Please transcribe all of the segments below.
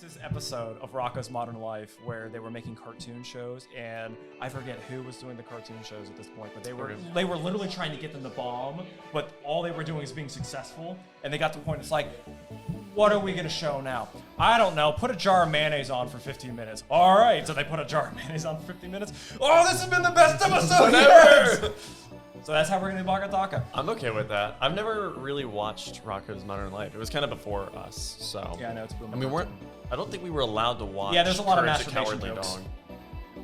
this episode of Rocko's Modern Life where they were making cartoon shows, and I forget who was doing the cartoon shows at this point, but they were literally trying to get them to bomb, but all they were doing is being successful, and they got to the point, it's like, what are we gonna show now? I don't know, put a jar of mayonnaise on for 15 minutes. All right, so they put a jar of mayonnaise on for 15 minutes. Oh, this has been the best episode ever! So that's how we're gonna do BakaTaka. I'm okay with that. I've never really watched Rocko's Modern Life. It was kind of before us, so. Yeah, I know it's Blume. I mean, I don't think we were allowed to watch. Yeah, there's a lot of Courage the masturbation Cowardly jokes.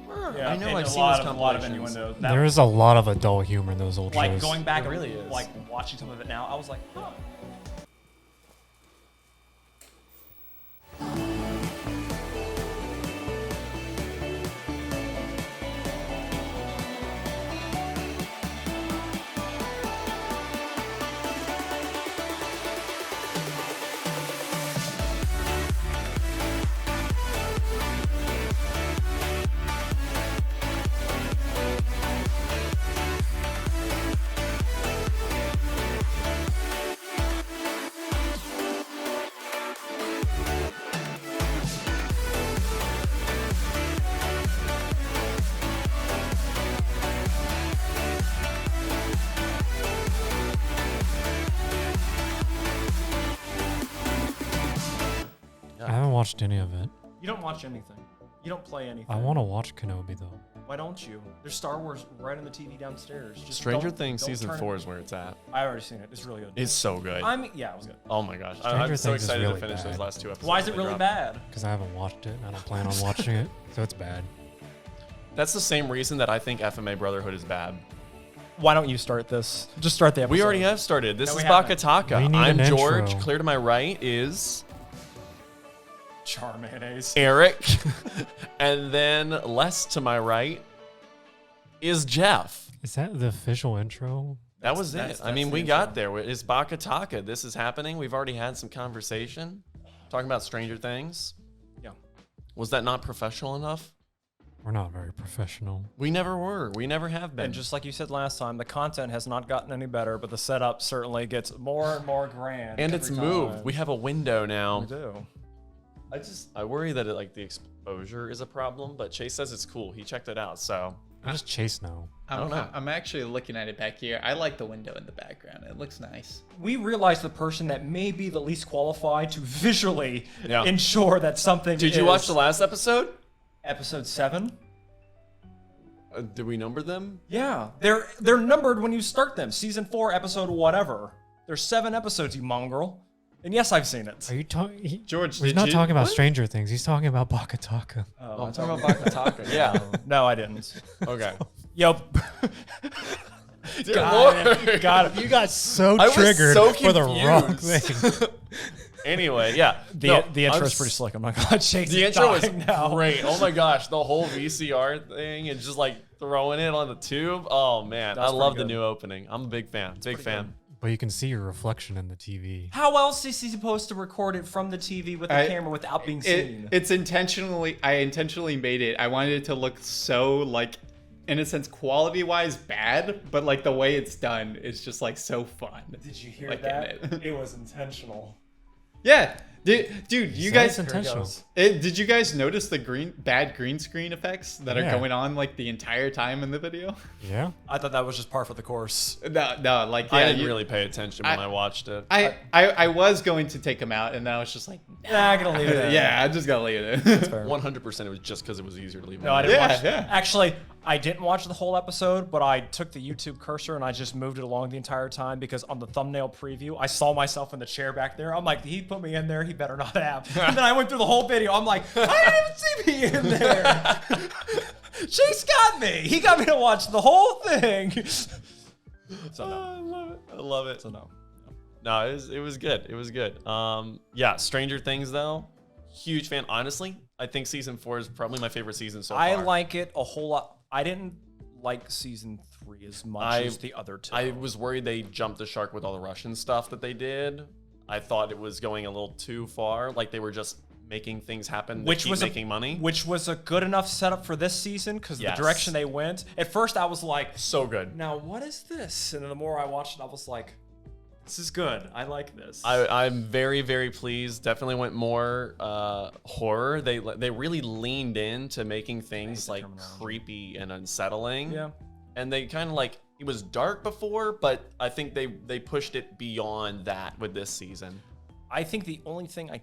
Dog. Yeah, I know. and I've a seen lot those of compilations. innuendo. There is a lot of adult humor in those old like shows. going back It and really is. like watching some of it now, I was like, huh. I haven't watched any of it. You don't watch anything. You don't play anything. I want to watch Kenobi though. Why don't you? There's Star Wars right on the TV downstairs. Just Stranger don't- Things don't season turn 4 it. is where it's at. I already seen it. It's really good. It's so good. Yeah, it was good. Oh my gosh. Stranger I'm so Things is excited really to finish bad. those last 2 episodes. Why is it they really dropped. bad? Because I haven't watched it and I don't plan on watching it, so it's bad. That's the same reason that I think FMA Brotherhood is bad. Why don't you start this? Just start the episode. We already have started. This No, is we haven't. BakaTaka. We need I'm an George. intro. Clear to my right is Char mayonnaise. Eric. And then less to my right is Jeff. Is that the official intro? That was That's it. I mean, the we intro. got there. It's BakaTaka. This is happening. We've already had some conversation talking about Stranger Things. Yeah. Was that not professional enough? We're not very professional. We never were. We never have been. And just like you said last time, the content has not gotten any better, but the setup certainly gets more and more grand. and every it's moved. time. We have a window now. We do. I worry that the exposure is a problem, but Chase says it's cool. He checked it out, so I just Chase now. I don't know. I'm actually looking at it back here. I like the window in the background. It looks nice. We realize the person that may be the least qualified to visually Yeah. ensure that something Did you watch the last episode? episode 7? Did we number them? Yeah, they're numbered when you start them. Season 4, episode whatever. There's 7 episodes, you mongrel. And yes, I've seen it. Are you talking? George, He's did not you- talking about what? Stranger Things. He's talking about BakaTaka. Oh, I'm talking about BakaTaka. Yeah. No, I didn't. Okay. Yo. Dear Got Lord. it. Got it. You got so I was triggered so for the wrong confused. thing. Anyway, yeah. The No, intro I'm is pretty slick. I'm not gonna chase The it intro was dying now. great. Oh my gosh, the whole VCR thing and just like throwing it on the tube. Oh man, That's I love pretty the good. new opening. I'm a big fan. Big fan. But you can see your reflection in the TV. How else is he supposed to record it from the TV with the camera without being seen? It's intentionally. I intentionally made it. I wanted it to look so like, in a sense, quality-wise bad, but like the way it's done is just like so fun. Did you hear like, that? in it. It was intentional. Yeah, dude, you That's guys. intentional. Did you guys notice the bad green screen effects that are Yeah. going on like the entire time in the video? Yeah. I thought that was just par for the course. No, like yeah, I didn't really pay attention when I watched it. I was going to take them out, and then I was just like, Nah, I'm gonna leave it in. yeah, I'm just gonna leave it. Fair. 100% it was just because it was easier to leave. No, I it didn't Yeah, watch. yeah. Actually, I didn't watch the whole episode, but I took the YouTube cursor and I just moved it along the entire time because on the thumbnail preview, I saw myself in the chair back there. I'm like, he put me in there. He better not have. And then I went through the whole video. I'm like, I didn't see me in there. Chase got me. He got me to watch the whole thing. So no. I love it. I love it. So no. No, it was good. It was good. Yeah, Stranger Things though, huge fan. Honestly, I think season 4 is probably my favorite season so far. I like it a whole lot. I didn't like season 3 as much as the other 2. I was worried they jumped the shark with all the Russian stuff that they did. I thought it was going a little too far. Like they were just making things happen to keep making money. Which was a good enough setup for this season because Yes. the direction they went. At first, I was like, So good. now what is this? And then the more I watched it, I was like, This is good. I like this. I'm very, very pleased. Definitely went more horror. They really leaned into making things like creepy and unsettling. Yeah. And they kind of like, it was dark before, but I think they pushed it beyond that with this season. I think the only thing I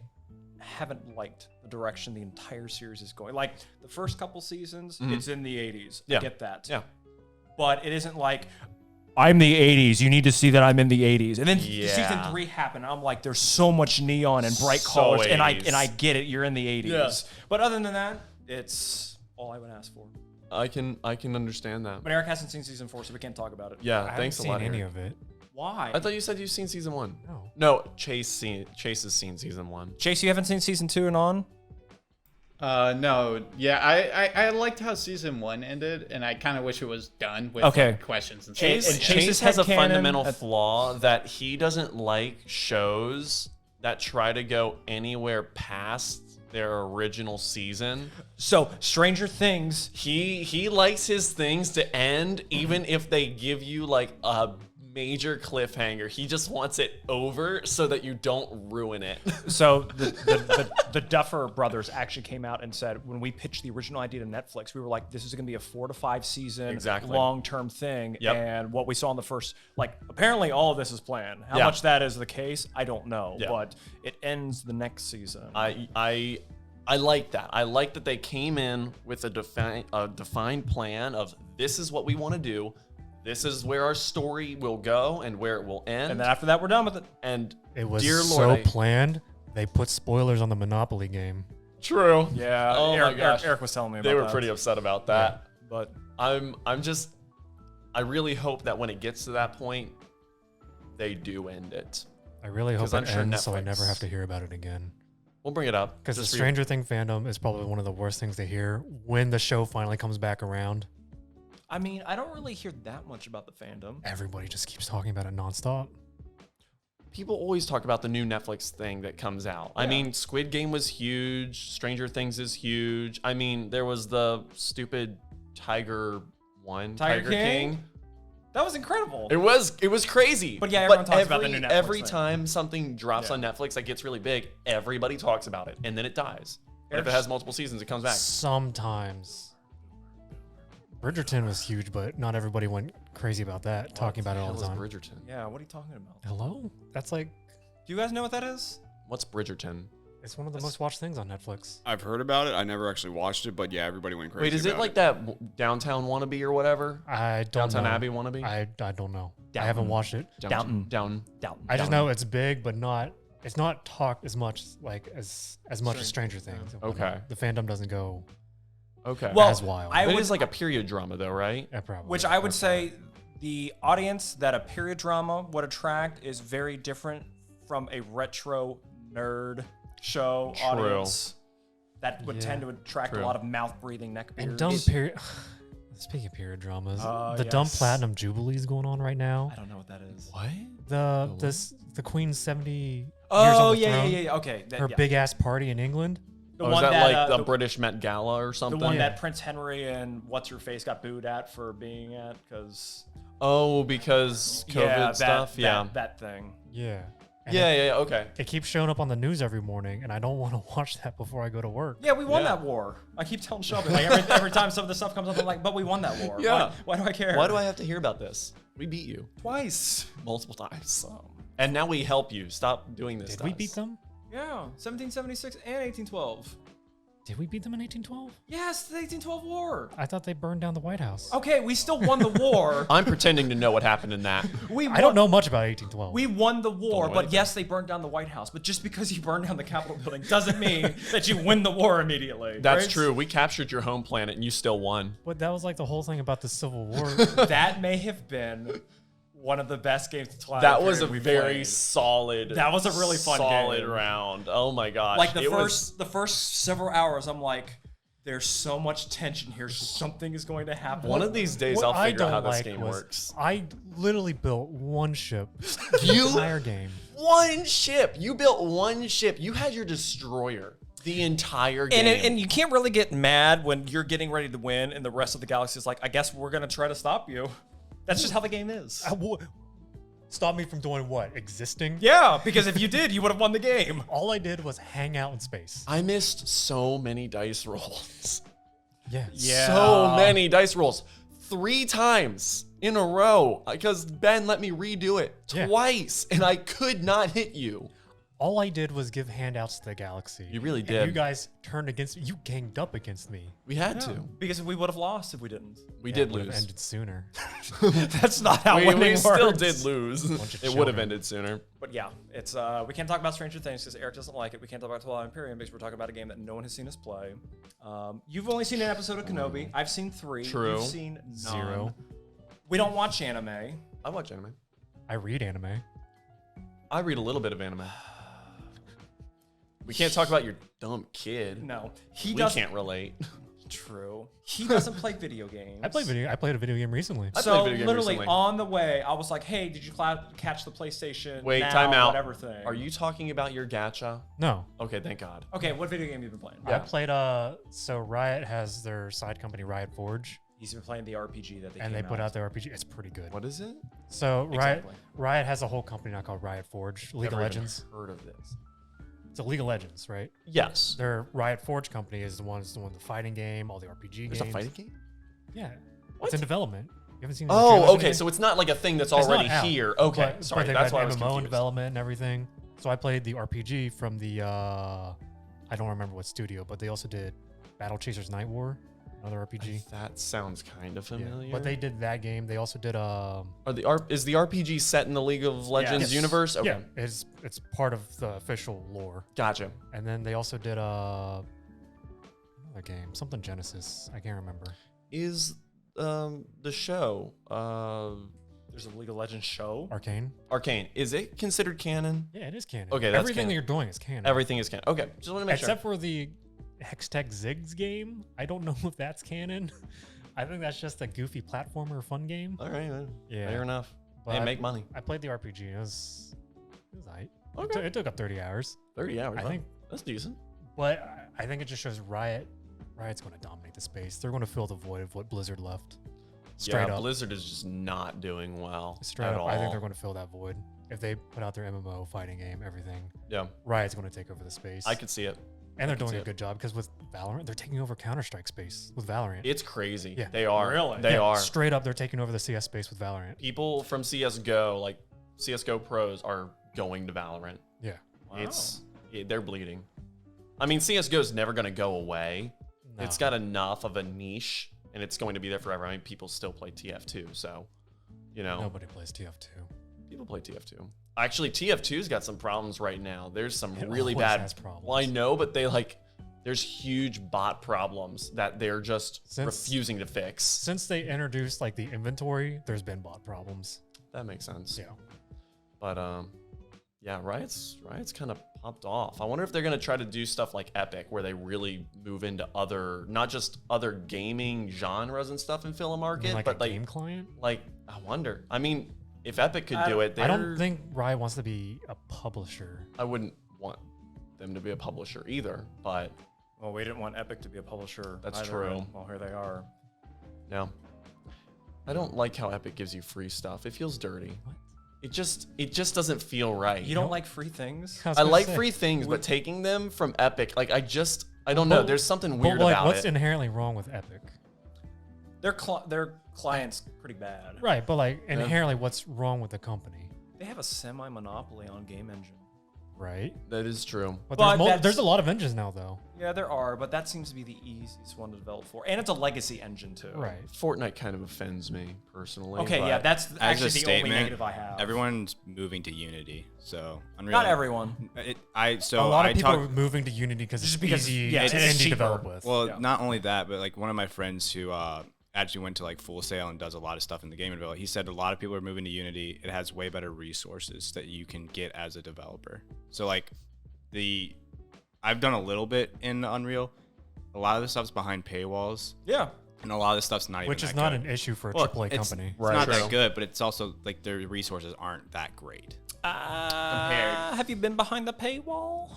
haven't liked the direction the entire series is going. Like the first couple seasons, it's in the 80s. Yeah. I get that. Yeah. But it isn't like, I'm the 80s. You need to see that I'm in the 80s. And then Yeah. season 3 happened. I'm like, there's so much neon and bright So colors, and 80s. I get it. You're in the 80s. Yeah. But other than that, it's all I would ask for. I can understand that. But Eric hasn't seen season 4, so we can't talk about it. Yeah, I haven't thanks a seen lot. any Eric. of it. Why? I thought you said you've seen season 1. No. No, Chase has seen season 1. Chase, you haven't seen season 2 and on? No, yeah, I liked how season 1 ended, and I kind of wish it was done with Okay. like, questions and stuff. Chase has a headcanon fundamental at- flaw that he doesn't like shows that try to go anywhere past their original season. So, Stranger Things. He likes his things to end even if they give you like a major cliffhanger. He just wants it over so that you don't ruin it. So the Duffer brothers actually came out and said, when we pitched the original idea to Netflix, we were like, this is going to be a 4 to 5 season Exactly. long-term thing. Yep. And what we saw in the first, like, apparently all of this is planned. How Yeah. much that is the case, I don't know. Yeah. But it ends the next season. I like that. I like that they came in with a defined plan of this is what we want to do. This is where our story will go and where it will end. And then after that, we're done with it. And It was dear so Lord, planned. They put spoilers on the Monopoly game. true. Yeah. Oh my gosh. Eric was telling me about They were that. pretty upset about that. But I really hope that when it gets to that point, they do end it. I really hope 'Cause I'm it sure ends so I Netflix- never have to hear about it again. We'll bring it up. Because the just for you. Stranger Thing fandom is probably one of the worst things to hear when the show finally comes back around. I mean, I don't really hear that much about the fandom. Everybody just keeps talking about it nonstop. People always talk about the new Netflix thing that comes out. I Yeah. mean, Squid Game was huge. Stranger Things is huge. I mean, there was the stupid Tiger Tiger King? That was incredible. It was crazy. But yeah, everyone talks about the new Netflix every thing. time something drops on Netflix that gets really big, everybody talks about it, and then it dies. And if it has multiple seasons, it comes back. Sometimes. Bridgerton was huge, but not everybody went crazy about that, talking about it all the time. Bridgerton? Yeah, what are you talking about? Hello? That's like, Do you guys know what that is? What's Bridgerton? it's one of the most watched things on Netflix. I've heard about it. I never actually watched it, but yeah, everybody went crazy. Wait, is it about like that Downtown Wannabe or whatever? I don't Downtown know. Abbey wannabe? I don't know. I Downton. haven't watched it. Downton. Down. I just know it's big, but it's not talked as much like as much as Stranger Things. Okay. The fandom doesn't go Okay. Well, as wild. I it would- is like a period drama, though, right? Yeah, probably. Which I would say the audience that a period drama would attract is very different from a retro nerd show True. audience that would Yeah. tend to attract True. a lot of mouth breathing neck beards. And dumb period. Speaking of period dramas, the dumb yes. platinum jubilees going on right now. I don't know what that is. What? The Queen's 70 years Oh on the yeah, throne. yeah. Okay. Her big ass party in England. The Oh, is one that like the the, British Met Gala or the something? one Yeah. that Prince Henry and what's her face got booed at for being at because Oh, because COVID stuff? that thing. Yeah. And Yeah, okay. It keeps showing up on the news every morning, and I don't want to watch that before I go to work. Yeah, we won Yeah. that war. I keep telling Shelby like every time some of this stuff comes up, I'm like, but we won that war. Yeah. Why do I care? Why do I have to hear about this? We beat you Twice. multiple times. And now we help you. Stop doing this Did to we us. beat them? Yeah, 1776 and 1812. Did we beat them in 1812? Yes, the 1812 war. I thought they burned down the White House. Okay, we still won the war. I'm pretending to know what happened in that. We I don't know much about 1812. We won the war, know but anything. yes, they burned down the White House. But just because you burned down the Capitol building doesn't mean that you win the war immediately. That's right? true. We captured your home planet and you still won. But that was like the whole thing about the Civil War. That may have been one of the best games to play. That was a we very played. solid. That was a really fun solid game. round. Oh my gosh. Like It was- the first several hours, I'm like, there's so much tension here. Something is going to happen. one of these days What I'll I figure out how don't this like game was works. I literally built one ship the You- entire game. One ship. You built one ship. You had your destroyer the entire game. And you can't really get mad when you're getting ready to win and the rest of the galaxy is like, I guess we're going to try to stop you. That's just how the game is. Stop me from doing what? Existing? Yeah, because if you did, you would have won the game. All I did was hang out in space. I missed so many dice rolls. Yeah. So many dice rolls. 3 times in a row because Ben let me redo it Yeah. twice and I could not hit you. All I did was give handouts to the galaxy. You really And did. you guys turned against me. You ganged up against me. We had to. Because we would have lost if we didn't. We Yeah, did it would've lose. ended sooner. That's not how We winning still works. did lose. Bunch of It would have children. ended sooner. But yeah, it's we can't talk about Stranger Things because Eric doesn't like it. We can't talk about Twilight Imperium because we're talking about a game that no one has seen us play. You've only seen an episode of Kenobi. I've seen 3. True. You've seen none. 0. We don't watch anime. I watch anime. I read anime. I read a little bit of anime. We can't talk about your dumb kid. No, he We doesn't. can't relate. True. He doesn't play video games. I played a video game recently. I So played video game literally recently. on the way, I was like, "Hey, did you catch the PlayStation? Wait, Now, time out. Whatever thing." Are you talking about your gacha? No. Okay, thank God. Okay, what video game have you been playing? I played so Riot has their side company Riot Forge, He's been playing the RPG that they and came they put out their RPG. It's pretty good. What is it? So Exactly. Riot has a whole company now called Riot Forge, League of Never even Legends. heard of this. It's a League of Legends, right? Yes. Their Riot Forge company is the one the fighting game, all the RPG There's games. a fighting game? Yeah. It's in development. You haven't seen the Oh, trailers or okay. anything? So it's not like a thing that's It's not already out, here. Okay, but sorry. they've That's got why I was MMO in confused. development and everything. So I played the RPG from the I don't remember what studio, but they also did Battle Chasers Night War, another RPG. That sounds kind of Yeah. familiar. But they did that game. They also did is the RPG set in the League of Legends Yes. universe? Okay. yeah, it's part of the official lore. Gotcha. And then they also did another game, something Genesis. I can't remember. Is the show There's a League of Legends show. Arcane. Arcane, is it considered canon? Yeah, it is canon. Okay, that's everything canon. that you're doing is canon. Everything is canon. Okay, just want to make Except sure. for the Hextech Ziggs game. I don't know if that's canon. I think that's just a goofy platformer fun game. All right, Yeah. fair enough. But Hey, I- make money. I played the RPG. It was aight. Okay. It took up 30 hours. 30 hours. I huh? think- That's decent. But I think it just shows Riot's going to dominate the space. They're going to fill the void of what Blizzard left. Straight Yeah, up. Blizzard is just not doing well Straight at up. all. I think they're going to fill that void. If they put out their MMO fighting game, everything, Yeah, Riot's going to take over the space. I could see it. and they're can doing see a it. good job because with Valorant, they're taking over Counter-Strike space with Valorant. It's crazy. Yeah. They are. Really? They Yeah, are. Straight up, they're taking over the CS space with Valorant. People from CS:GO, like CS:GO pros, are going to Valorant. Yeah. They're bleeding. I mean, CS:GO is never going to go away. No. It's got enough of a niche, and it's going to be there forever. I mean, people still play TF2, so Nobody plays TF2. people play TF2. Actually, TF2's got some problems right now. There's some It really always bad. has problems. Well, I know, but there's huge bot problems that they're just refusing to fix. Since they introduced like the inventory, there's been bot problems. That makes sense. Yeah. But yeah, Riot's kind of popped off. I wonder if they're gonna try to do stuff like Epic, where they really move into not just other gaming genres and stuff and fill a market, Like but a game client. I wonder. I mean, if Epic could do it, I don't think Riot wants to be a publisher. I wouldn't want them to be a publisher either. But Well, we didn't want Epic to be a publisher. That's either, true. and, well, here they are. no, I don't like how Epic gives you free stuff. It feels dirty. What? It just doesn't feel right. You don't like free things? was I gonna like say. free things, but taking them from Epic, I don't know. There's something weird But like, about what's it. inherently wrong with Epic? Their client's pretty bad. Right, but like inherently, what's wrong with the company? They have a semi-monopoly on game engine. Right. That is true. But, But that's- there's a lot of engines now, though. Yeah, there are, but that seems to be the easiest one to develop for. And it's a legacy engine, too. Right. Fortnite kind of offends me personally. Okay, but yeah, that's As actually a the statement, only negative I have. everyone's moving to Unity, so Unreal. Not everyone. A A lot I of people talk, are moving to Unity because it's Just because- easy yeah, to it's indie cheaper. develop with. Well, Yeah. not only that, but like one of my friends who actually went to like Full Sail and does a lot of stuff in the gaming development. He said a lot of people are moving to Unity. It has way better resources that you can get as a developer. So like I've done a little bit in Unreal. A lot of the stuff's behind paywalls, Yeah. and a lot of the stuff's not even which is that not good. an issue for a Well, AAA it's- company. It's not True. that good, but it's also like their resources aren't that great. Have you been behind the paywall?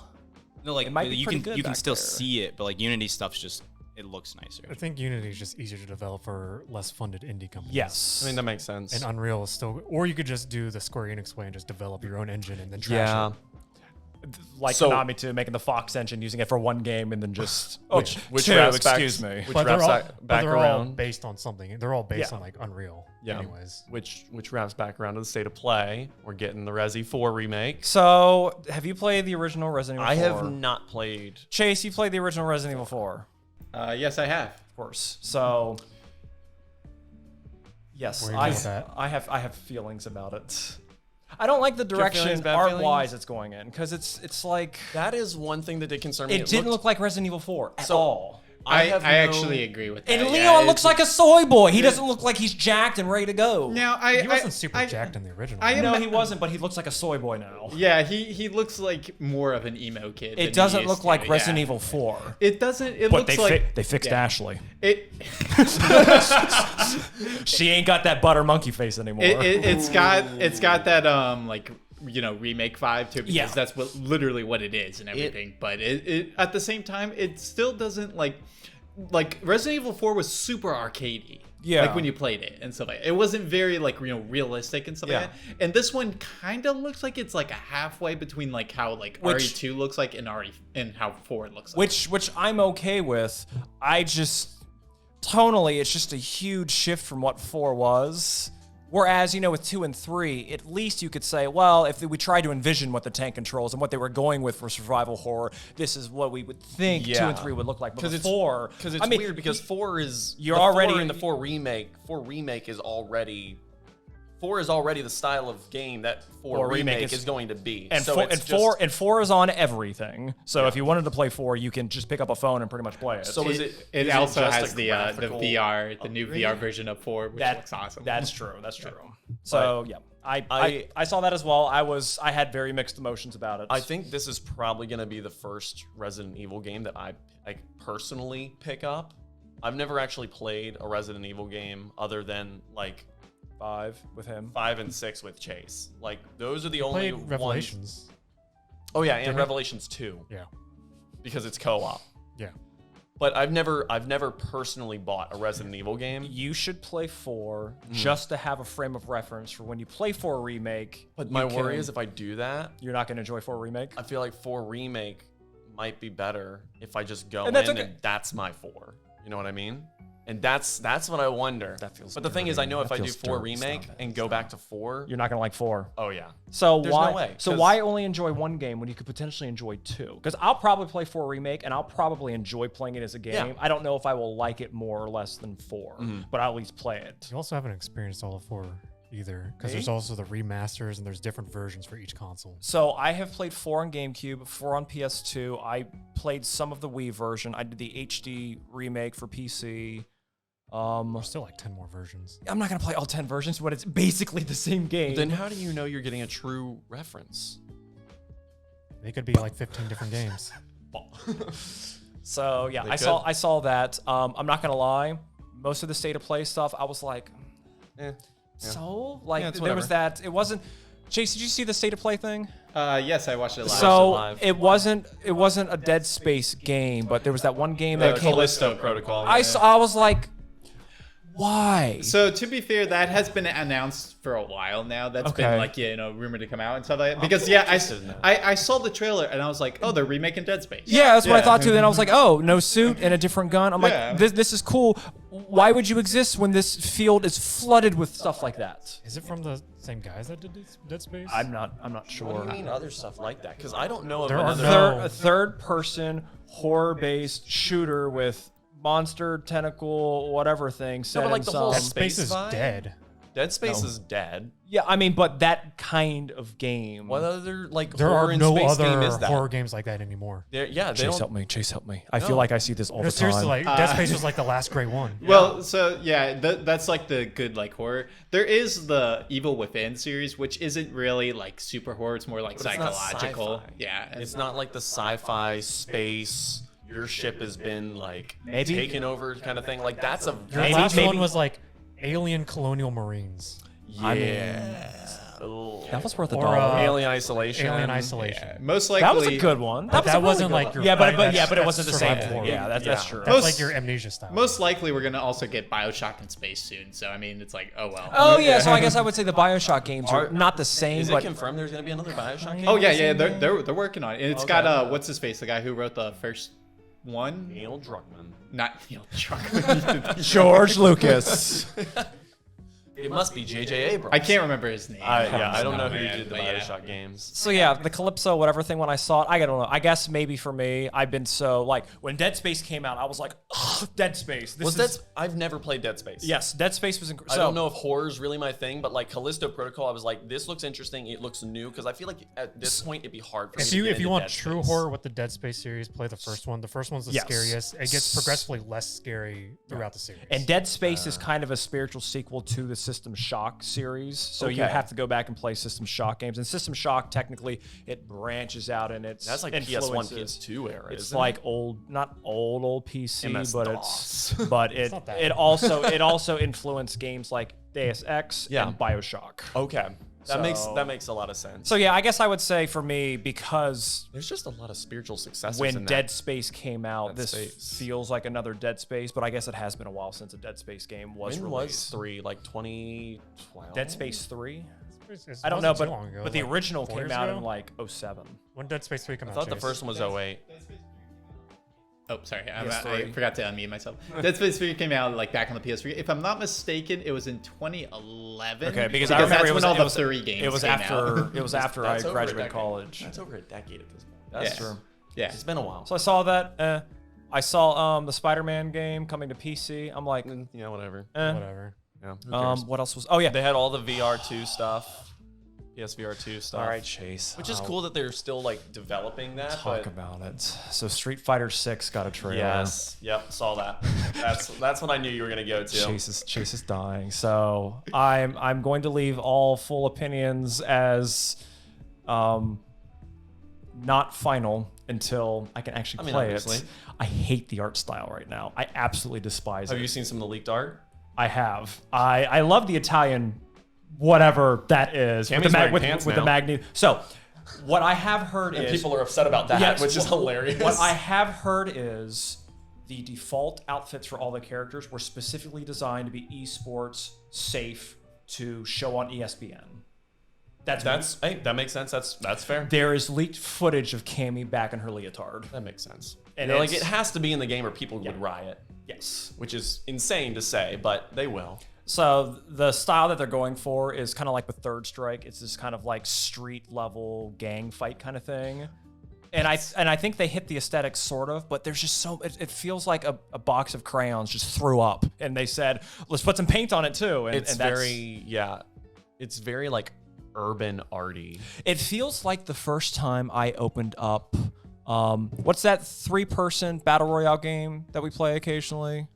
No, like It might be you pretty can good you can back still there. see it, but like Unity stuff's just it looks nicer. I think Unity is just easier to develop for less funded indie companies. Yes. I mean, that makes sense. And Unreal is still, or you could just do the Square Enix way and just develop your own engine and then trash yeah. it. Like So- Konami too, making the Fox engine, using it for one game, and then just Which two, wraps excuse back, me. Which But they're wraps all, back, but they're all around. based on something. They're all based Yeah. on like Unreal. Yeah. Anyways. Which wraps back around to the state of play. We're getting the Resi 4 remake. So, have you played the original Resident Evil 4? I have not played. Chase, you played the original Resident Evil 4, Yes, I have. of course. So, yes, Where you go with that? I have feelings about it. I don't like the your feelings, direction bad art-wise feelings? it's going in, because it's like That is one thing that did concern me. it didn't look like Resident Evil 4 at So- all. I have actually agree with that. And yeah, Leon looks like a soy boy. He doesn't look like he's jacked and ready to go. Now He wasn't super jacked in the original. I am- No, he wasn't, but he looks like a soy boy now. Yeah, he looks like more of an emo kid. than he It doesn't used look to, like yeah. Resident Evil 4. It doesn't. It But looks like they fixed yeah. Ashley. It, She ain't got that butter monkey face anymore. it's got that like remake vibe to it because Yeah. that's literally what it is and everything. But it at the same time it still doesn't like Resident Evil 4 was super arcadey. Yeah. Like when you played it and stuff like that. It wasn't very like realistic and stuff Yeah. like that. And this one kind of looks like it's like a halfway between like how like RE2 looks like and how 4 looks like. which I'm okay with. I just tonally, it's just a huge shift from what 4 was. Whereas, with 2 and 3, at least you could say, well, if we tried to envision what the tank controls and what they were going with for survival horror, this is what we would think 2 and 3 would look like. But Because with it's 4, Because it's weird because 4 is You're the already 4 in the 4 remake. 4 remake is already 4 is already the style of game that 4 remake is going to be. and so 4 it's and just, 4 and 4 is on everything. So if you wanted to play 4, you can just pick up a phone and pretty much play it. So is it? It is also just has a the graphical VR, the new upgrade? VR version of 4, which looks awesome. That's true. That's true. So yeah, I saw that as well. I had very mixed emotions about it. I think this is probably going to be the first Resident Evil game that I personally pick up. I've never actually played a Resident Evil game other than like 5 with him. 5 and 6 with Chase. Like those are the only Played ones. Revelations. Oh yeah, and Didn't it? Revelations 2 Yeah. because it's co-op. Yeah. But I've never personally bought a Resident Evil game. You should play 4 Mm-hmm. just to have a frame of reference for when you play 4 remake. But my worry can- is if I do that, you're not going to enjoy 4 remake. I feel like 4 remake might be better if I just go And that's in okay. and that's my 4. You know what I mean? And that's what I wonder. That feels But the thing is, I know if dirty. I That do feels 4 dirty. remake Stop it. and go back to 4, You're not going to like 4. oh yeah. So There's why? no way, So 'cause- why only enjoy one game when you could potentially enjoy 2? Because I'll probably play 4 remake and I'll probably enjoy playing it as a game. Yeah. I don't know if I will like it more or less than 4, but I'll at least play it. You also haven't experienced all of 4 either, because Me? there's also the remasters and there's different versions for each console. So I have played 4 on GameCube, 4 on PS2. I played some of the Wii version. I did the HD remake for PC. There's still like 10 more versions. I'm not gonna play all 10 versions, but it's basically the same game. Then how do you know you're getting a true reference? They could be like 15 different games. So yeah, They I saw that. I'm not gonna lie, most of the state of play stuff, I was like, so like Yeah, it's there was whatever. that. It wasn't. Chase, did you see the state of play thing? Yes, I watched it live. So live. it wasn't a Dead Space game, but there was that one game that came. Callisto Protocol. I was like, why? So to be fair, that has been announced for a while now. That's Okay. been like rumored to come out and stuff like that. Because I saw the trailer and I was like, oh, they're remaking Dead Space. Yeah, that's what I Yeah. thought too. Then I was like, oh, no suit and a different gun. I'm Yeah. like, this is cool. Why would you exist when this field is flooded with stuff like that? Is it from the same guys that did Dead Space? I'm not What do sure. you mean other stuff like that? Because I don't know of There are another. no- A third-person horror-based shooter with monster tentacle whatever thing set but like in the some. whole Dead Space Space is vibe? dead. Dead Space No. is dead. Yeah, I mean, but that kind of game. What other like There horror are in no space other game is that? horror games like that anymore. Yeah, they Chase, don't. help me. Chase, help me. I No. feel like I see this all No, the seriously, time. like Dead Space was like the last great one. Well, so yeah, that's like the good like horror. There is the Evil Within series, which isn't really like super horror. It's more like But it's not psychological. sci-fi. Yeah, It's not like the sci-fi space. Your ship has been like Maybe. taken over kind of thing. Like that's a Your Maybe- last maybe- one was like Alien Colonial Marines. yeah. Ugh. That was worth a Or, dollar. Alien Isolation. Alien Isolation. Yeah, most likely. That was a good one. But that wasn't like your but that's- it that's wasn't the same survival thing. horror. Yeah, that's true. That's Most- like your Amnesia style. Most likely, we're gonna also get Bioshock in space soon. So I mean, it's like, oh well. Oh yeah, so I guess I would say the BioShock games are not the same, Is it but confirmed there's gonna be another Bioshock game? Oh yeah, they're working on it. And it's Okay. got what's his face, the guy who wrote the first one. Neil Druckmann. Not Neil Druckmann. George Lucas. It must be J.J. Abrams. I can't remember his name. I don't know who man, did the but yeah. Bioshock games. So yeah, the Calypso whatever thing when I saw it, I don't know. I guess maybe for me, I've been so like when Dead Space came out, I was like, oh, Dead Space. I've never played Dead Space. Yes, Dead Space was incredible. I don't know if horror's really my thing, but like Callisto Protocol, I was like, this looks interesting. It looks new because I feel like at this point it'd be hard for me If to you get if you into want Dead true Space. horror with the Dead Space series, play the first one. The first one's the Yes. scariest. It gets progressively less scary throughout the series. And Dead Space is kind of a spiritual sequel to the System Shock series. So you Okay. have to go back and play System Shock games. And System Shock, technically, it branches out and it's That's like PS1, influences. PS2 era. It's isn't like it? old, not old PC, MS but DOS. it not that it also influenced games like Deus Ex Yeah. and BioShock. Okay, that So- makes a lot of sense. So yeah, I guess I would say for me, because There's just a lot of spiritual successes when in Dead that. Space came out, Dead this Space. feels like another Dead Space, but I guess it has been a while since a Dead Space game was When released. was 3? Like 2012? Dead Space 3? It I don't know, wasn't too long ago, but the like original 4 came years out ago? in like 07. When Dead Space 3 came I out. thought the Chase? first one was 08. Oh, sorry, I PS3. forgot to unmute myself. Dead Space 3 came out like back on the PS3. If I'm not mistaken, it was in 2011. Okay, because I remember that's it was when all it the was, 3 games It was came after out. it was after I That's over a graduated decade. college. That's over a decade at this point. That's Yeah. true. Yeah. It's been a while. So I saw that. I saw the Spider-Man game coming to PC. I'm like, Yeah, whatever. Whatever. Yeah. Who cares? what else was? Oh yeah. They had all the VR2 stuff, PSVR2 stuff. All right, Chase. Which is cool that they're still like developing that. Talk but about it. So Street Fighter 6 got a trailer. yes, yep, saw that. That's what I knew you were gonna go to. Chase is dying. So I'm going to leave all full opinions as not final until I can actually play obviously. it. I hate the art style right now. I absolutely despise Have it. you seen some of the leaked art? I have. I love the Italian, whatever that is, Tammy's wearing pants with the now. magnet. So, what I have heard And is people are upset about that, Yes, which is hilarious. What I have heard is the default outfits for all the characters were specifically designed to be esports safe to show on ESPN. that makes sense. That's fair. There is leaked footage of Cammy back in her leotard. That makes sense. And And like it's- it has to be in the game or people would riot, Yes. which is insane to say, but they will. So the style that they're going for is kind of like with Third Strike. It's this kind of like street level gang fight kind of thing. And I think they hit the aesthetic sort of, but there's just so it feels like a box of crayons just threw up, and they said let's put some paint on it too. And It's and that's- it's very like urban arty. It feels like the first time I opened up. What's that 3-person battle royale game that we play occasionally?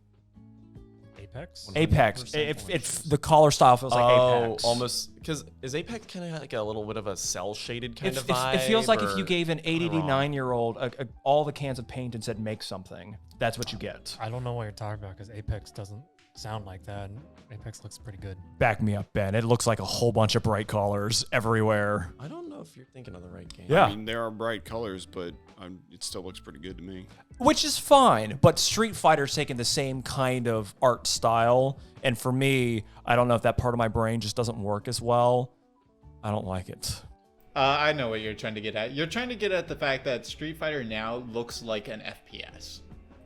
Apex. Apex. 100% The color style feels like Oh, Apex. almost because is Apex kind of like a little bit of a cell shaded kind of vibe? It feels like if you or gave an am I wrong? 89-year-old all the cans of paint and said make something, that's what you get. I don't know what you're talking about because Apex doesn't sound like that. And Apex looks pretty good. Back me up, Ben. It looks like a whole bunch of bright colors everywhere. I don't know if you're thinking of the right game. Yeah. I mean, there are bright colors, but it still looks pretty good to me. Which is fine, but Street Fighter's taking the same kind of art style, and for me, I don't know if that part of my brain just doesn't work as well. I don't like it. I know what you're trying to get at. You're trying to get at the fact that Street Fighter now looks like an FPS.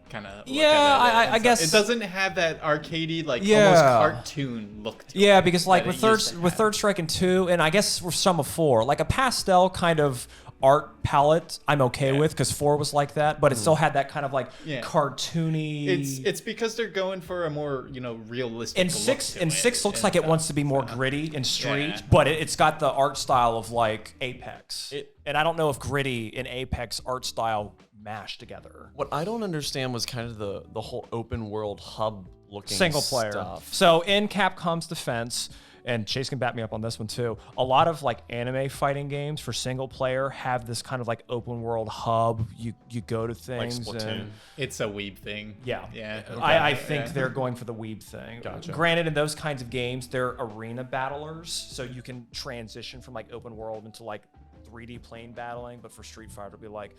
Kind of. Yeah, I guess- it doesn't have that arcadey, like Yeah. almost cartoon look to it. Yeah, because like that with it used to have. Third Strike and 2, and I guess with some of 4, like a pastel kind of art palette, I'm okay with because 4 was like that, but it still had that kind of like Yeah. cartoony. It's because they're going for a more realistic. And look six to and it 6 looks and like it stuff. wants to be more gritty and street, Yeah. but it's got the art style of like Apex. It- And I don't know if gritty and Apex art style mash together. What I don't understand was kind of the whole open world hub looking Single player. stuff. So in Capcom's defense, and Chase can back me up on this one too. A lot of like anime fighting games for single player have this kind of like open world hub. You go to things. Like Splatoon. And It's a weeb thing. yeah. Yeah. I think they're going for the weeb thing. Gotcha. Granted, in those kinds of games, they're arena battlers, so you can transition from like open world into like 3D plane battling. But for Street Fighter, it'll be like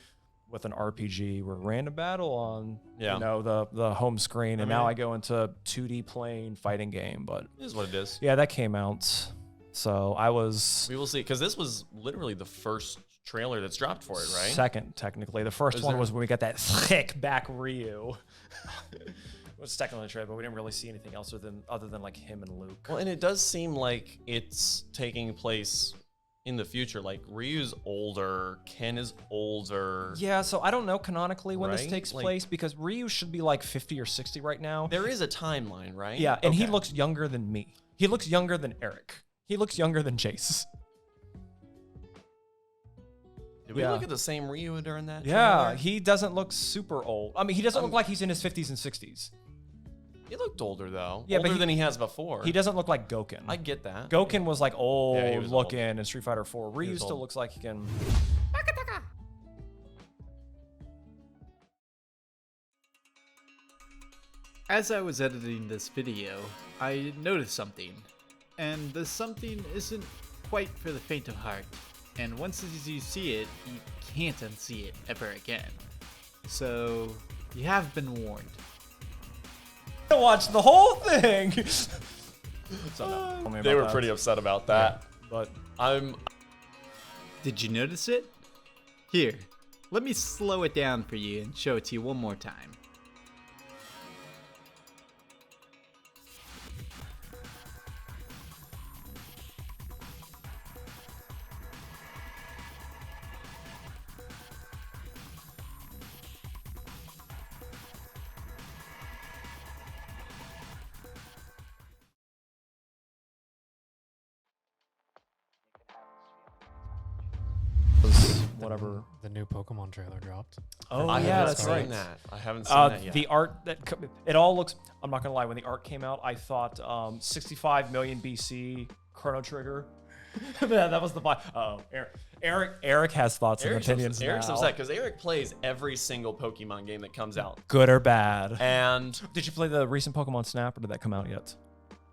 with an RPG, we're random battle on the home screen, and now I go into 2D plane fighting game. But It is what it is. yeah, that came out, so I was We will see, because this was literally the first trailer that's dropped for it, right? second technically. The first Is one there- was when we got that thick back Ryu. It was technically a trailer, but we didn't really see anything else other than like him and Luke. Well, and it does seem like it's taking place in the future. Like Ryu's older, Ken is older. Yeah, so I don't know canonically when this Right? takes Like- place, because Ryu should be like 50 or 60 right now. There is a timeline, right? Yeah, and he Okay. looks younger than me. He looks younger than Erik. He looks younger than Chase. Did we yeah. look at the same Ryu during that? Yeah, trailer? he doesn't look super old. I mean, he doesn't look like he's in his 50s and 60s. He looked older though. Yeah, but older he- than he has before. He doesn't look like Goken. I get that. Goken was like old Yeah, he was old. looking in Street Fighter 4. Ryu was still old. looks like he can. As I was editing this video, I noticed something. And the something isn't quite for the faint of heart. And once you see it, you can't unsee it ever again. So, you have been warned. Watch the whole thing. They were pretty upset about that. But I'm Did you notice it? Here, let me slow it down for you and show it to you one more time. whatever. The new Pokemon trailer dropped. Oh I yeah, haven't that's seen right. that. I haven't seen that yet. The art it all looks. I'm not gonna lie. When the art came out, I thought 65 million BC Chrono Trigger. that was the vibe. Oh, Erik has thoughts and opinions Eric's now. upset because Erik plays every single Pokemon game that comes out. Good or bad? And Did you play the recent Pokemon Snap, or did that come out yet?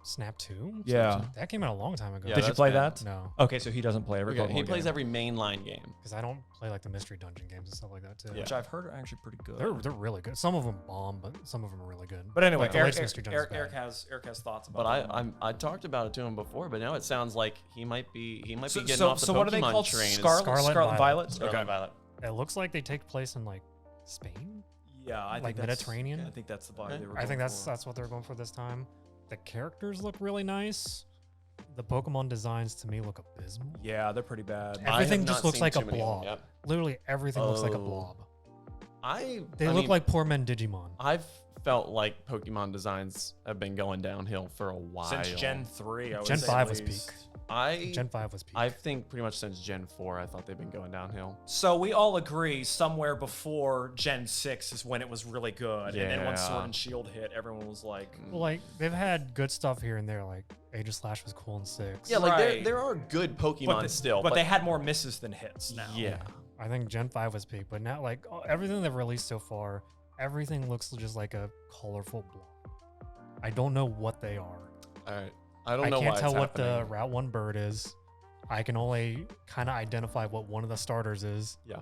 Snap 2? Yeah. That came out a long time ago. Yeah, Did you that's play bad. that? No, Okay, so he doesn't play every okay, Pokemon he plays game, every mainline game. because I don't play like the mystery dungeon games and stuff like that too. Yeah. which I've heard are actually pretty good. They're really good. Some of them bomb, but some of them are really good. But anyway, Like, the latest mystery dungeon's Eric bad. has thoughts about. But Pokemon. I talked about it to him before, but now it sounds like he might be getting off the so Pokemon what are they called? train. Scarlet Violet. Scarlet Okay. Violet. It looks like they take place in like Spain. Yeah, I think Like that's- Mediterranean? yeah, I think that's the vibe Okay. they were I think going that's for. that's what they're going for this time. The characters look really nice. The Pokemon designs to me look abysmal. Yeah, they're pretty bad. I Everything have just not looks seen like a too many of them blob. yet. Literally everything looks like a Oh. blob. I They look mean, like poor men Digimon. I've felt like Pokemon designs have been going downhill for a while. Since Gen 3, I would Gen say 5 at was least. peak. I Gen 5 was peak. I think pretty much since Gen 4, I thought they've been going downhill. So we all agree somewhere before Gen 6 is when it was really good. And then once Sword Yeah. and Shield hit, everyone was like, Well, like they've had good stuff here and there. Like Age of Slash was cool in 6. Yeah, like Right. there are good Pokemon still, but they had more misses than hits now. yeah. I think Gen 5 was peak, but now like everything they've released so far, everything looks just like a colorful blob. I don't know what they are. All right. I don't I know can't why tell it's what the happening. Route 1 bird is. I can only kind of identify what one of the starters is, Yeah.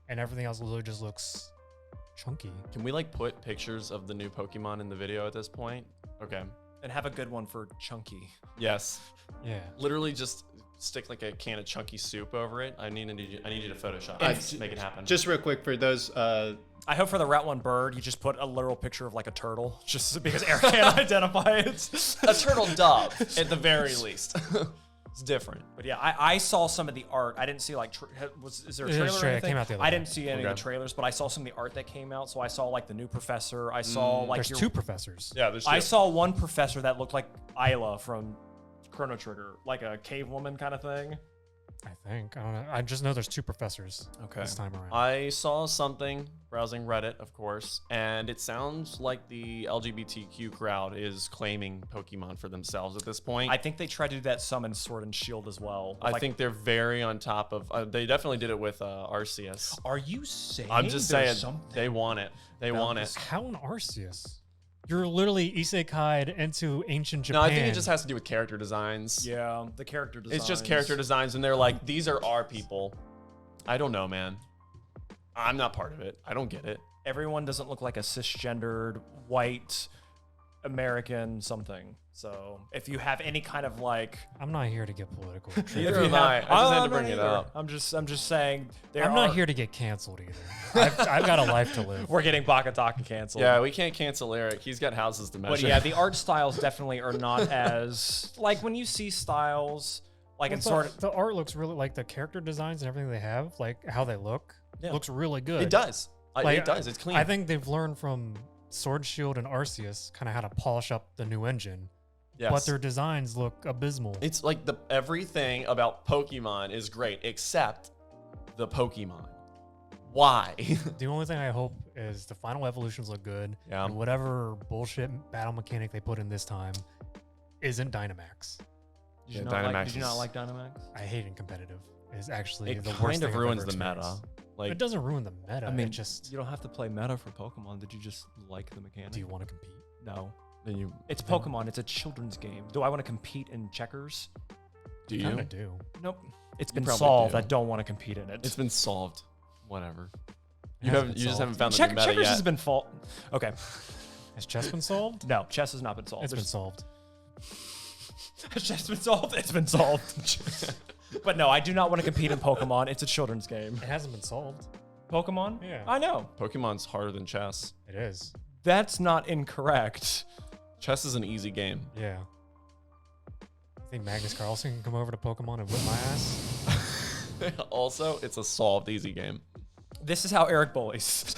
and everything else literally just looks chunky. Can we like put pictures of the new Pokemon in the video at this point? Okay. And have a good one for Chunky. Yes. Yeah. Literally just stick like a can of chunky soup over it. I need you to Photoshop Uh, it. Make it happen. Just real quick for those I hope for the Route 1 bird, you just put a literal picture of like a turtle, just because Eric can't identify it. a turtle dove at the very least. It's different. But yeah, I saw some of the art. I didn't see like, is there a It is trailer or trailer. It anything? came out the other I day. didn't see any of Okay. the trailers, but I saw some of the art that came out. So I saw like the new professor. I saw like There's two professors. Yeah, there's I saw one professor that looked like Isla from Chrono Trigger, like a cave woman kind of thing. I think. I don't know. I just know there's 2 professors Okay. this time around. I saw something browsing Reddit, of course, and it sounds like the LGBTQ crowd is claiming Pokemon for themselves at this point. I think they tried to do that some in Sword and Shield as well. I think they're very on top of. They definitely did it with Arceus. Are you saying? I'm just there's saying something they want it. They about want this it. How in Arceus? You're literally isekai'd into ancient Japan. No, I think it just has to do with character designs. Yeah, the character design. It's just character designs, and they're like, these are our people. I don't know, man. I'm not part of it. I don't get it. Everyone doesn't look like a cisgendered white American something. So if you have any kind of like, I'm not here to get political. Neither am I. I just had to bring it up. I'm just saying. I'm not here to get canceled either. I've got a life to live. We're getting BakaTaka canceled. Yeah, we can't cancel Erik. He's got houses to measure. But yeah, the art styles definitely are not as like when you see styles like in sort of. The art looks really like the character designs and everything they have, like how they look, Yeah. looks really good. It does. Like, it does. It's clean. I think they've learned from Sword Shield and Arceus kind of how to polish up the new engine. yes. But their designs look abysmal. It's like everything about Pokemon is great except the Pokemon. Why? The only thing I hope is the final evolutions look good. Yeah. And whatever bullshit battle mechanic they put in this time isn't Dynamax. Did you, Yeah, not like, Dynamax did you not is- like Dynamax? I hate it competitive. It's actually It the worst kind thing of I've ruins ever the meta. experienced. Like, It doesn't ruin the meta. I mean, it just, you don't have to play meta for Pokemon. Did you just like the mechanic? do you want to compete? No. then you It's Pokemon. It's a children's game. Do I want to compete in checkers? do Kind you? of do. Nope. It's You been probably solved. do. I don't want to compete in it. It's been solved. Whatever. It You hasn't haven't. been You just solved. haven't found the new meta checkers yet. has been Okay. Has chess been solved? No, chess has not been solved. It's been solved. Has chess been solved? It's been solved. But no, I do not want to compete in Pokemon. It's a children's game. It hasn't been solved. Pokemon? Yeah. I know. Pokemon's harder than chess. It is. That's not incorrect. Chess is an easy game. Yeah. I think Magnus Carlsen can come over to Pokemon and whip my ass. Also, it's a solved easy game. This is how Erik bullies.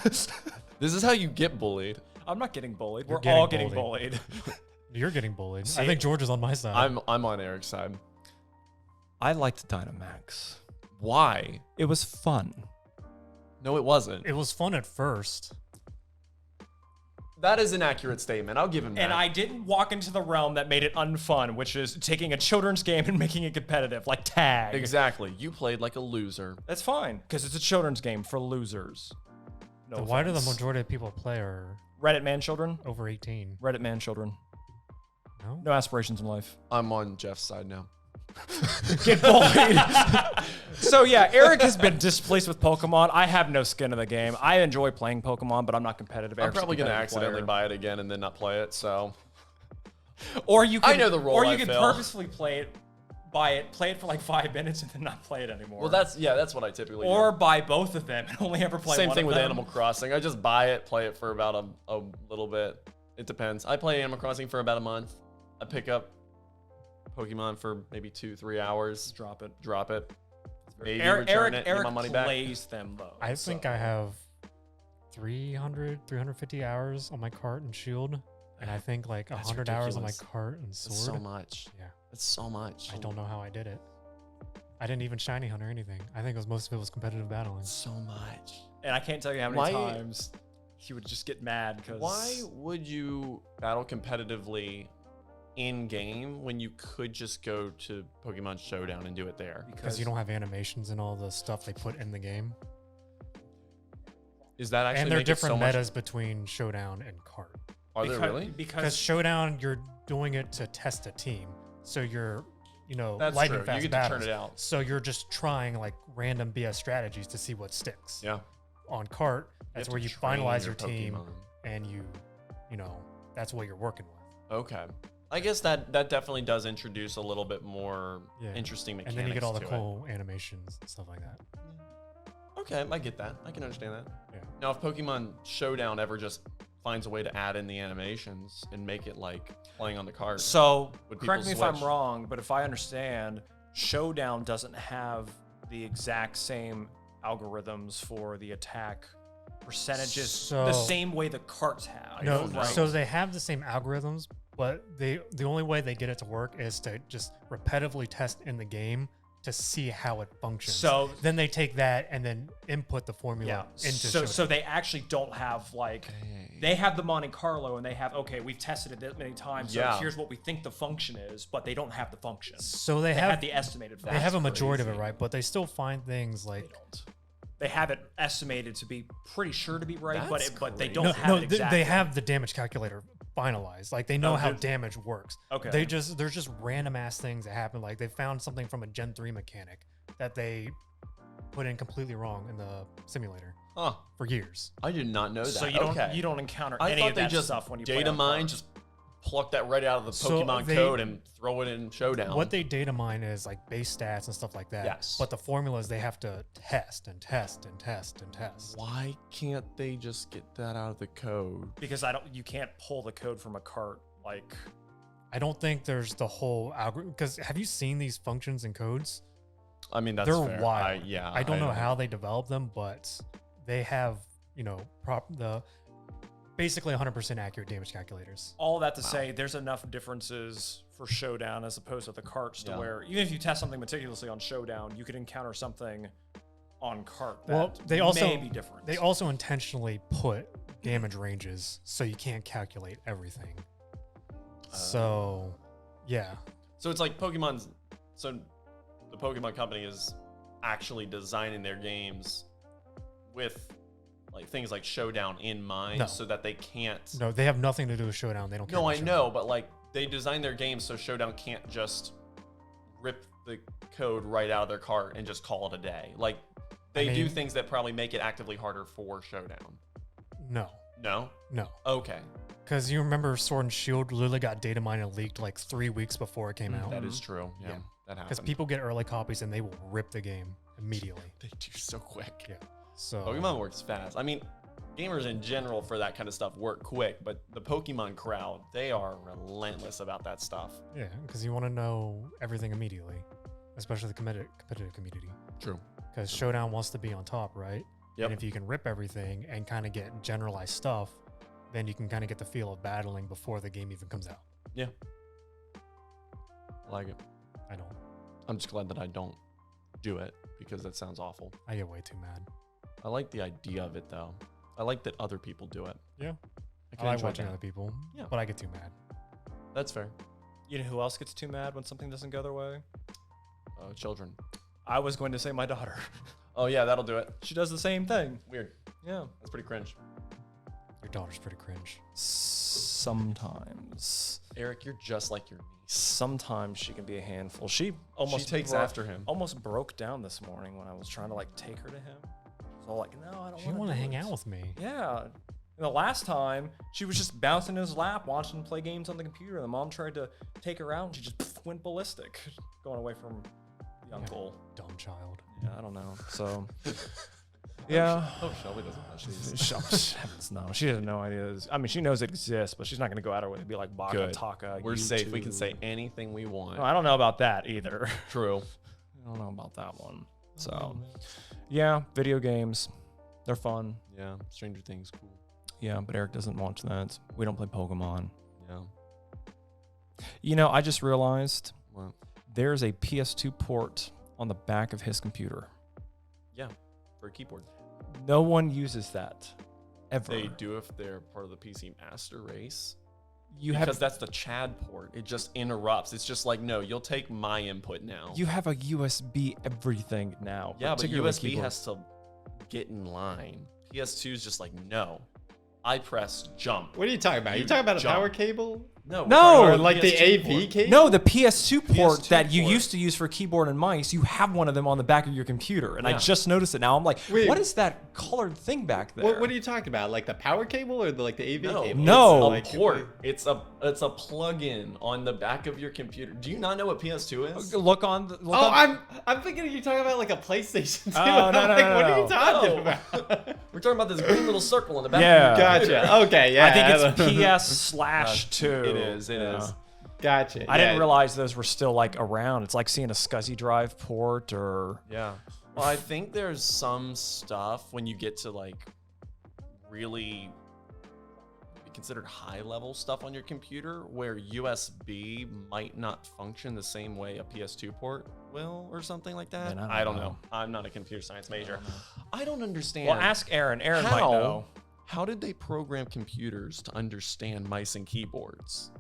This is how you get bullied. I'm not getting bullied. You're We're all getting getting bullied. You're getting bullied. See? I think George is on my side. I'm on Eric's side. I liked Dynamax. Why? It was fun. No, it wasn't. It was fun at first. That is an accurate statement. I'll give him that. And I didn't walk into the realm that made it unfun, which is taking a children's game and making it competitive, like tag. Exactly. You played like a loser. That's fine, because it's a children's game for losers. No So why do the offense. majority of people play are Reddit man children? over 18? Reddit man children. No? No aspirations in life. I'm on Jeff's side now. Get bullied. So yeah, Erik has been displaced with Pokemon. I have no skin in the game. I enjoy playing Pokemon, but I'm not competitive. I'm Erik's a probably going to competitive accidentally player. buy it again and then not play it, so. Or you can, I know the role Or you I can fill. purposefully buy it for like 5 minutes and then not play it anymore. Well, that's what I typically or do. buy both of them and only ever play Same one thing of with them. Animal Crossing. I just buy it, play it for about a little bit. It depends. I play Animal Crossing for about a month. I pick up Pokemon for maybe 2-3 hours. Drop it. Drop it. Maybe Erik, return it, get Erik my money back. plays them though. I think I have 350 hours on my cart and shield. And I think like That's 100 hours on my ridiculous. cart and That's sword. so much. Yeah. That's so much. I don't know how I did it. I didn't even shiny hunt or anything. I think it was most of it was competitive battling. So much. And I can't tell you how many Why- times he would just get mad because Why would you battle competitively in game when you could just go to Pokemon Showdown and do it there? Because you don't have animations and all the stuff they put in the game. Is that actually And there are make it so different much- metas between Showdown and Cart. Are there really? Because Because Showdown, you're doing it to test a team. So you're, That's lightning true. fast You get to battles. turn it out. So you're just trying like random BS strategies to see what sticks. Yeah. On Cart, that's have where to you train finalize your your team Pokemon. and that's what you're working with. Okay. I guess that definitely does introduce a little bit more Yeah. interesting And mechanics then you get all the to it. cool animations and stuff like that. Okay, I get that. I can understand that. Yeah. Now, if Pokemon Showdown ever just finds a way to add in the animations and make it like playing on the card. So, Would correct people me if I'm switch? wrong, but if I understand, Showdown doesn't have the exact same algorithms for the attack percentages the So- same way the carts have. No, don't know. so they have the same algorithms, but the only way they get it to work is to just repetitively test in the game to see how it functions. So then they take that and then input the formula into so Showdown. they actually don't have like they have the Monte Carlo and they have we've tested it this many times, so Yeah. here's what we think the function is, but they don't have the function. So They have have the estimated function. they have a majority of it right, but they still find things like They have it estimated to be pretty sure to be right, That's but they crazy. don't no, have no, it exactly. they have the damage calculator finalized. Like they know how dude. damage works. Okay. There's just random ass things that happen. Like they found something from a Gen 3 mechanic that they put in completely wrong in the simulator Huh. for years. I did not know that. So you don't encounter I any thought of they that just stuff when you play data on mine, card. just pluck that right out of the So Pokemon they- code and throw it in Showdown. What they data mine is like base stats and stuff like that. Yes. But the formulas they have to test and test and test and test. Why can't they just get that out of the code? because you can't pull the code from a cart like I don't think there's the whole algorithm. Because have you seen these functions and codes? I mean, that's They're fair. wild. Yeah. I don't know how they develop them, but they have, basically 100% accurate damage calculators. all that to say there's enough differences for Showdown as opposed to the carts to Yeah. where even if you test something meticulously on Showdown, you could encounter something on cart that Well, they also may be different. They also intentionally put damage ranges so you can't calculate everything. So, yeah. So it's like Pokemon's. So the Pokemon Company is actually designing their games with like things like Showdown in mind, No. so that they can't. No, they have nothing to do with Showdown. They don't care No, about I Showdown. know, but like they design their games so Showdown can't just rip the code right out of their cart and just call it a day. Like they do mean- things that probably make it actively harder for Showdown. No. No? No. Okay. Because you remember Sword and Shield literally got data mined and leaked like 3 weeks before it came out. That is true. Yeah. Yeah. That Because happens. people get early copies and they will rip the game immediately. They do so quick. Yeah. So Pokemon works fast. I mean, gamers in general for that kind of stuff work quick, but the Pokemon crowd, they are relentless about that stuff. yeah, because you want to know everything immediately, especially the competitive community. True. Because Showdown wants to be on top, right? Yep. And if you can rip everything and kind of get generalized stuff, then you can kind of get the feel of battling before the game even comes out. Yeah. I like it. I don't. I'm just glad that I don't do it because that sounds awful. I get way too mad. I like the idea of it though. I like that other people do it. Yeah. I I can like enjoy watching that. other people, Yeah. but I get too mad. That's fair. You know who else gets too mad when something doesn't go their way? Children. I was going to say my daughter. Oh yeah, that'll do it. She does the same thing. Weird. Yeah. That's pretty cringe. Your daughter's pretty cringe. Sometimes. Eric, you're just like your niece. Sometimes she can be a handful. She almost takes broke- after him. Almost broke down this morning when I was trying to like take her to him. She was all like, "No, I don't She want want to to hang out with me. Yeah. And the last time, she was just bouncing in his lap, watching him play games on the computer. And the mom tried to take her out, and she just went ballistic, going away from the uncle. Dumb child. Yeah, I don't know. So, yeah. Oh, Shelby doesn't know she's. Heavens no, she has no idea. I mean, she knows it exists, but she's not going to go out her way to be like Good. BakaTaka. We're safe. We can YouTube. say anything we want. No, I don't know about that either. True. I don't know about that one. So, yeah, video games, they're fun. Yeah. Stranger Things, cool. Yeah, but Eric doesn't watch that. We don't play Pokemon. Yeah. You know, I just realized Well, there's a PS2 port on the back of his computer. yeah. For a keyboard. No one uses that ever. They do if they're part of the PC Master Race. You Because have that's the Chad port. It just interrupts. It's just like, no, you'll take my input now. you have a USB everything now. Yeah, but particularly USB keyboard. has to get in line. PS2 is just like, no. I press jump. What are you talking about? You You talking about a jump. power cable? No. we're No! talking Or about like the PS2 AV port. cable? No, the PS2 port PS2 that you port. used to use for keyboard and mice, you have one of them on the back of your computer. And I Yeah. just noticed it now. I'm like, Wait. what is that colored thing back there? What are you talking about? Like the power cable or like the AV No, cable? No. it's a port. It's a plug-in on the back of your computer. Do you not know what PS2 is? Look on the. Look Oh, on, I'm thinking you're talking about like a PlayStation 2. Oh, I'm no, no, like, no, what are no. you talking No. about? We're talking about this green little circle in the back. Yeah. Of your computer. Gotcha. Okay, yeah. I think don't it's know. PS/2. It is. It is. Gotcha. I yeah. didn't realize those were still like around. It's like seeing a SCSI drive port or. Yeah. Well, I think there's some stuff when you get to like really considered high level stuff on your computer where USB might not function the same way a PS2 port will or something like that. Man, I don't know. I'm not a computer science major. I don't understand. Well, ask Aaron. Aaron might know. How did they program computers to understand mice and keyboards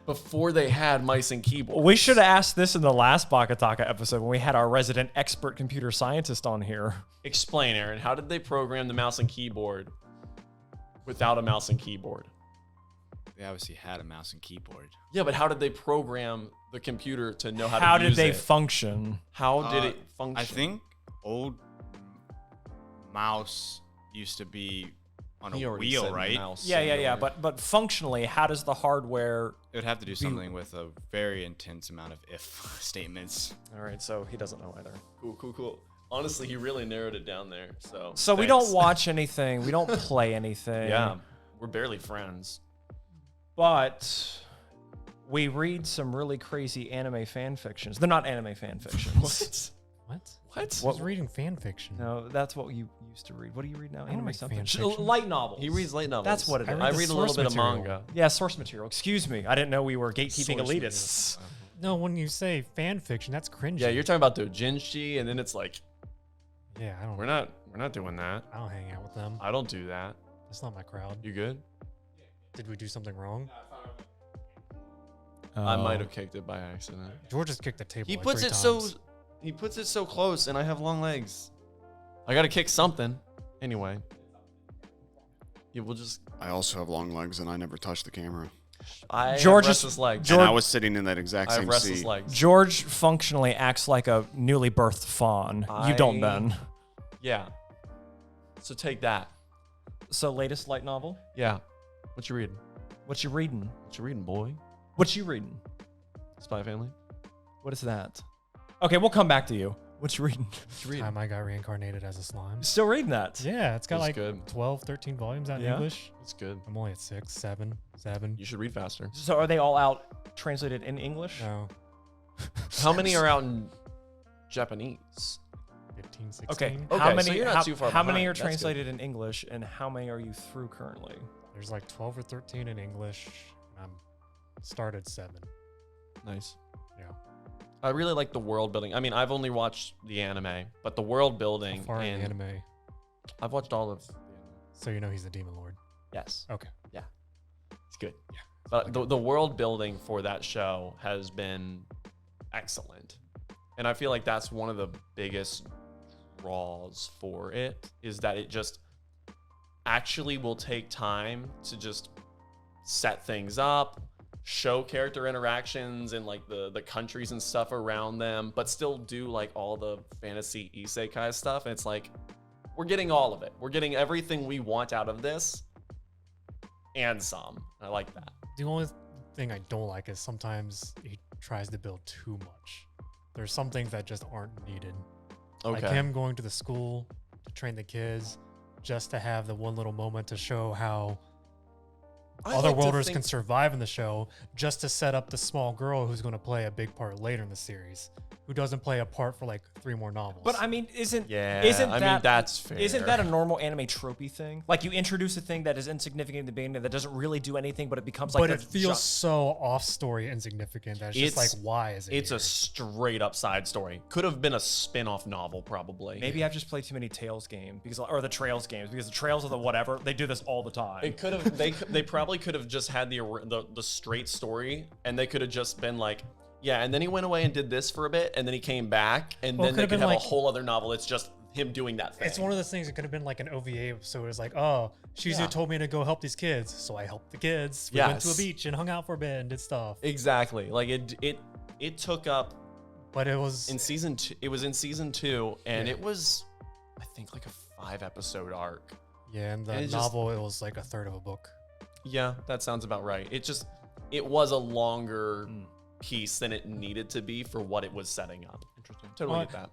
before they had mice and keyboards? We should have asked this in the last BakaTaka episode when we had our resident expert computer scientist on here. Explain, Aaron. How did they program the mouse and keyboard without a mouse and keyboard? They obviously had a mouse and keyboard. Yeah, but how did they program the computer to know how to use it? How did they function? How did it function? I think old mouse used to be on He a already wheel, said right? mouse Yeah. singular. But functionally, how does the hardware? It would have to do something with a very intense amount of if statements. All right, so he doesn't know either. Cool. Honestly, he really narrowed it down there. So we don't watch anything. We don't play anything. Yeah, we're barely friends. But we read some really crazy anime fan fictions. They're not anime fan fictions. What? What? I was reading fan fiction. No, that's what you used to read. What do you read now? don't Anime read something. fan fiction. Light novels. He reads light novels. That's what it is. I I read the read a little source bit material. of manga. Yeah, source material. Excuse me. I didn't know we were gatekeeping Source elitists. No, when you say fan fiction, that's cringy. Yeah, you're talking about doujinshi, and then it's like Yeah, I don't. we're not doing that. I don't hang out with them. I don't do that. That's not my crowd. You good? Did we do something wrong? I might have kicked it by accident. George just kicked the table. He like puts 3 it times. he puts it so close, and I have long legs. I gotta kick something. Anyway. Yeah, we'll just. I also have long legs, and I never touch the camera. I George have is- restless legs. And I was sitting in that exact I have same restless seat. legs. George functionally acts like a newly birthed fawn. You don't, Ben. Yeah. So take that. So, latest light novel? Yeah. What you reading? What you reading? What you reading, boy? What you reading? Spy Family. What is that? Okay, we'll come back to you. What you reading? What you reading? Time I got reincarnated as a slime. Still reading that? Yeah, it's got It's like good. 12, 13 volumes out in Yeah? English. It's good. I'm only at 6, 7. You should read faster. So, are they all out translated in English? No, How many are out in Japanese? 15, 16. Okay. Okay, how so many? you're not how, too far how many behind. are That's good. translated in English, and how many are you through currently? There's like 12 or 13 in English. I'm started 7. Nice. Yeah. I really like the world building. I mean, I've only watched the anime, but the world building So far in and the anime. I've watched all of. So you know he's the demon lord. Yes, Okay. it's good. Yeah, but the world building for that show has been excellent, and I feel like that's one of the biggest draws for it is that it just actually will take time to just set things up, show character interactions and like the countries and stuff around them, but still do like all the fantasy isekai stuff. And it's like we're getting all of it. We're getting everything we want out of this and some. I like that. The only thing I don't like is sometimes he tries to build too much. There's some things that just aren't needed. Okay. Like him going to the school to train the kids just to have the one little moment to show how otherworlders can survive in the show, just to set up the small girl who's going to play a big part later in the series, who doesn't play a part for like 3 more novels. But I mean, isn't Yeah, isn't I that mean, that's fair. Isn't that a normal anime tropey thing? Like you introduce a thing that is insignificant in the beginning that doesn't really do anything, but it becomes like. but it feels so off story insignificant that it's just It's- like, why is it It's here? a straight up side story. Could have been a spin-off novel, probably. Maybe I've just played too many Tales games or the Trails games because the Trails of the whatever they do this all the time. It could have. They probably could have just had the straight story, and they could have just been like, yeah. And then he went away and did this for a bit, and then he came back, and Well, it then they could could have have been a like- whole other novel. It's just him doing that thing. It's one of those things that could have been like an OVA episode. It's like, oh, Shizu Yeah. told me to go help these kids, so I helped the kids. We went to a Yes. beach and hung out for a bit and did stuff. Exactly. Like it took up But it was in season 2. It was in season 2, and Yeah. it was, I think, like a 5-episode arc. yeah, in the and it's just- novel it was like a third of a book. Yeah, that sounds about right. It was a longer piece than it needed to be for what it was setting up. Interesting. Totally Well, get that.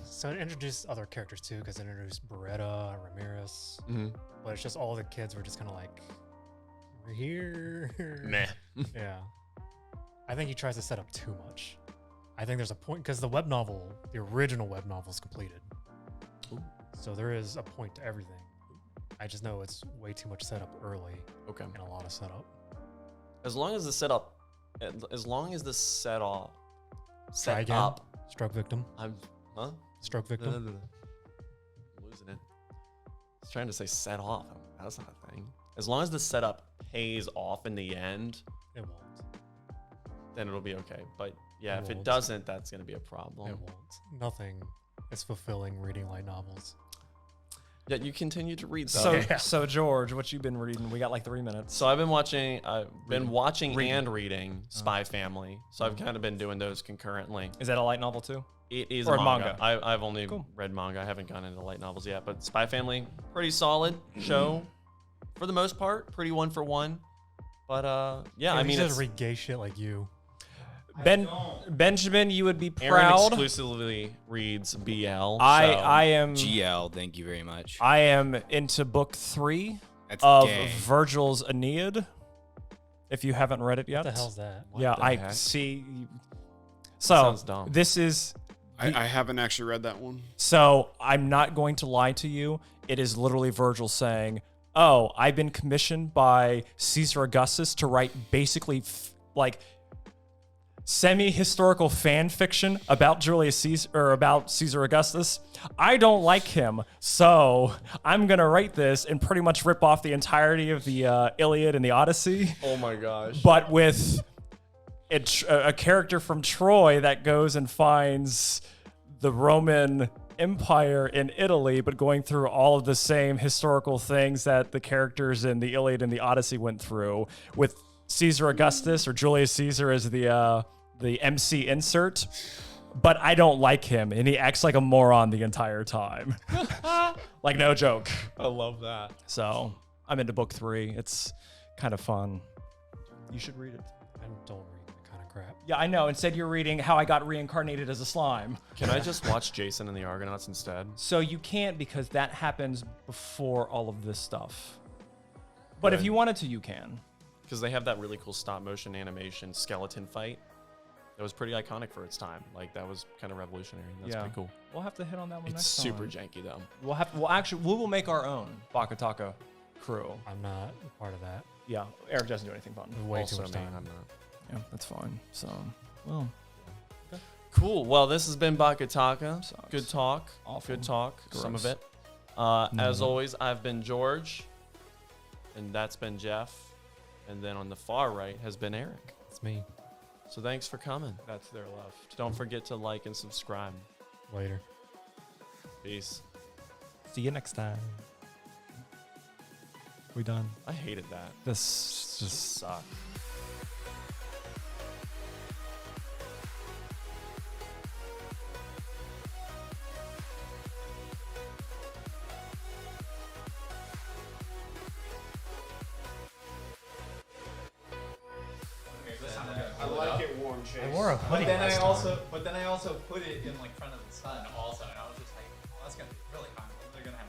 So it introduced other characters too, because it introduced Beretta, Ramirez, Mm-hmm. but it's just all the kids were just kind of like, we're here. Meh. Yeah. I think he tries to set up too much. I think there's a point, because the web novel, the original web novel is completed. Ooh. So there is a point to everything. I just know it's way too much setup early Okay. and a lot of setup. As long as the setup, as long as the set Try again. up, Stroke victim. Stroke victim. I'm losing it. I was trying to say set off. That's not a thing. As long as the setup pays off in the end, It won't. then it'll be okay. But yeah, It if it won't. doesn't, that's gonna be a It problem. won't. Nothing is fulfilling reading light novels. Yet you continue to read So, them. so George, what you been reading? We got like 3 minutes. So I've been watching Reading. and reading Spy Family. So I've kind of been doing those concurrently. Is that a light novel too? It is Or a manga. manga. I've only Cool. read manga. I haven't gone into light novels yet. But Spy Family, pretty solid show for the most part. Pretty one for one. But yeah, I mean, just it's, read gay shit like you. Benjamin, you would be Aaron proud. exclusively reads BL. I am GL, thank you very much. I am into book 3 That's of gay. Virgil's Aeneid. If you haven't read it yet, What the hell's that? yeah, the I heck? see. So Sounds dumb. this is I haven't actually read that one. so I'm not going to lie to you. It is literally Virgil saying, "Oh, I've been commissioned by Caesar Augustus to write basically like semi-historical fan fiction about Julius Caesar or about Caesar Augustus. I don't like him, so I'm gonna write this and pretty much rip off the entirety of the Iliad and the Odyssey, Oh my gosh. but with a character from Troy that goes and finds the Roman Empire in Italy, but going through all of the same historical things that the characters in the Iliad and the Odyssey went through, with Caesar Augustus or Julius Caesar as the MC insert. But I don't like him, and he acts like a moron the entire time. Like, no joke. I love that. So I'm into book 3. It's kind of fun. You should read it. I don't read that kind of crap. Yeah, I know. Instead, you're reading How I Got Reincarnated as a Slime. Can I just watch Jason and the Argonauts instead? So you can't, because that happens before all of this stuff. But if Right. you wanted to, you can. Because they have that really cool stop motion animation skeleton fight. That was pretty iconic for its time. Like, that was kind of revolutionary. That's pretty cool. We'll have to hit on that one It's next super time. janky though. We will make our own BakaTaka crew. I'm not part of that. Yeah, Eric doesn't do anything fun. Way Also, too much man, time. I'm not. Yeah, that's fine. So, well, Cool. Well, this has been BakaTaka. Sucks. Good talk. Awful. Good talk. Some of Gross. it. As always, I've been George, and that's been Jeff, and then on the far right has been Eric. It's me. So thanks for coming. that's their left. Don't forget to like and subscribe. Later. Peace. See you next time. We done. I hated that. This just Sucked. I like it warm, Chase. I wore a hoodie last time. but then I also put it in like front of the sun also, and I was just like, well, that's gonna be really hot. They're gonna have.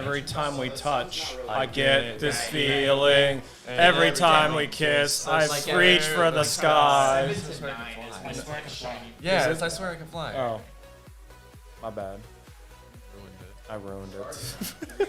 every time we touch, I I get get this that. feeling. Every time we kiss, I reach for the sky. 7 to 9 is when it's like shiny. Yeah, I swear I can fly. Oh, my bad. Ruined it. I ruined it.